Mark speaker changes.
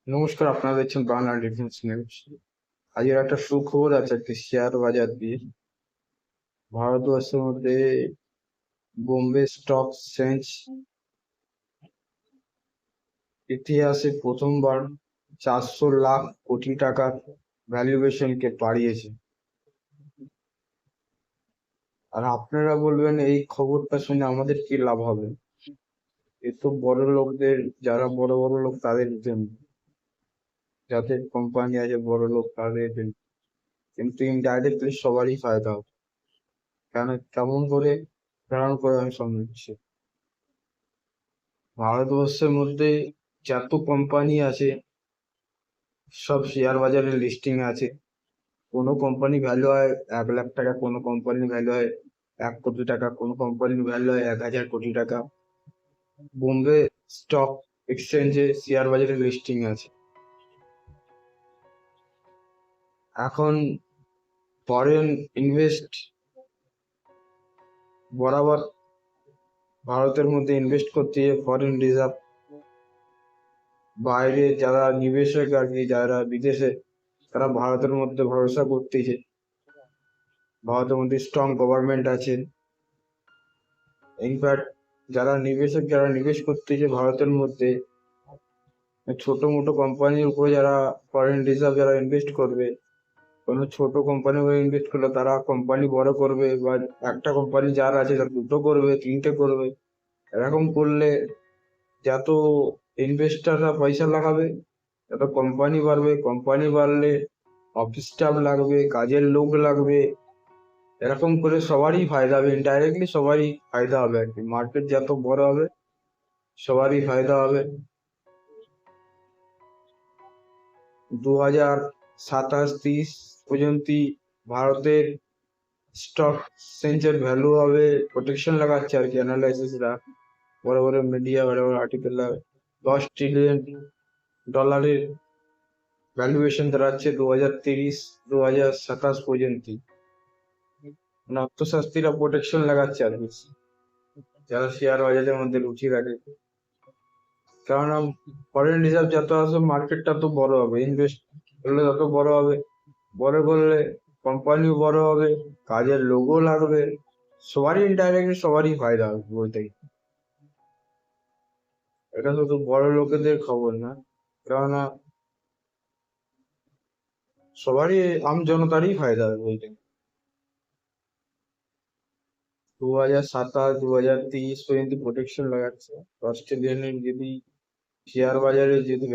Speaker 1: নমস্কার, আপনারা দেখছেন বাংলা ডিফেন্স নিউজ। আজকের একটা সুখবর আছে একটি শেয়ার বাজার দিয়ে। ভারতবর্ষের মধ্যে বোম্বে স্টক এক্সচেঞ্জ ইতিহাসে প্রথমবার 400 লাখ কোটি টাকার ভ্যালুয়েশনকে বাড়িয়েছে। আর আপনারা বলবেন এই খবরটা শুনে আমাদের কি লাভ হবে? এ তো বড় লোকদের, যারা বড় বড় লোক তাদের জন্য, যাদের কোম্পানি আছে বড় লোক তাদের জন্য। কিন্তু ইনডাইরেক্টলি সবারই ফায়দা হবে। কেন, কেমন করে? কারণ করে আমি সমঝছি। ভারতবর্ষের মধ্যে যত কোম্পানি আছে সব শেয়ার বাজারে লিস্টিং আছে। কোনো কোম্পানি ভ্যালু হয় 1 লাখ টাকা, কোনো কোম্পানির ভ্যালু হয় 1 কোটি টাকা, কোনো কোম্পানির ভ্যালু হয় 1000 কোটি টাকা। বোম্বে স্টক এক্সচেঞ্জে শেয়ার বাজারে লিস্টিং আছে। এখন ফরেন ইনভেস্ট বরাবর ভারতের মধ্যে ইনভেস্ট করতে গিয়ে ফরেন রিজার্ভ, বাইরে যারা নিবেশক আর কি, যারা বিদেশে, তারা ভারতের মধ্যে ভরসা করতেছে। ভারতের মধ্যে স্ট্রং গভর্নমেন্ট আছে। ইনফ্যাক্ট যারা নিবেশক, যারা নিবেশ করতেছে ভারতের মধ্যে, ছোট মোটো কোম্পানির উপরে যারা ফরেন রিজার্ভ যারা ইনভেস্ট করবে, কোনো ছোট কোম্পানির উপরে ইনভেস্ট করলে তারা কোম্পানি বড় করবে, বা একটা কোম্পানি যার আছে তার দুটো করবে, তিনটে করবে। এরকম করলে যত ইনভেস্টাররা পয়সা লাগাবে তত কোম্পানি বাড়বে, কোম্পানি বাড়লে অফিস স্টাফ লাগবে, কাজের লোক লাগবে। এরকম করে সবারই ফায়দা হবে, ইনডাইরেক্টলি সবারই ফায়দা হবে আর কি। মার্কেট যত বড় হবে সবারই ফায়দা হবে। 2027-30 পর্যন্ত ভারতের স্টক এক্সচেঞ্জের ভ্যালু হবে, প্রোটেকশন লাগাচ্ছে আর কি অ্যানালাইসিসরা, বড় বড় মিডিয়া, বড় বড় আর্টিকেল, $10 ট্রিলিয়ন ভ্যালুয়েশন দাঁড়াচ্ছে 2030-2027 পর্যন্ত। মানে অর্থশাস্ত্রীরা প্রোটেকশন লাগাচ্ছে আর কি, যারা শেয়ার বাজারের মধ্যে রুচি রাখে। কেননা ফরেন রিজার্ভ যত আসবে মার্কেটটা তো বড় হবে, ইনভেস্ট করলে তত বড় হবে। বড় করলে কোম্পানিও বড় হবে, কাজের লোকও লাগবে। সবারই ইনডাইরেক্টলি সবারই ফায়দা হবে বলতে গেলে। এটা শুধু বড় লোকেদের খবর না, কেননা সবারই, আম জনতারই ফায়দা হবে বলতে গেলে। 2027-2030 পর্যন্ত প্রোটেকশন লাগাচ্ছে। অস্ট্রেলিয়ানের যদি শেয়ার বাজারে যদি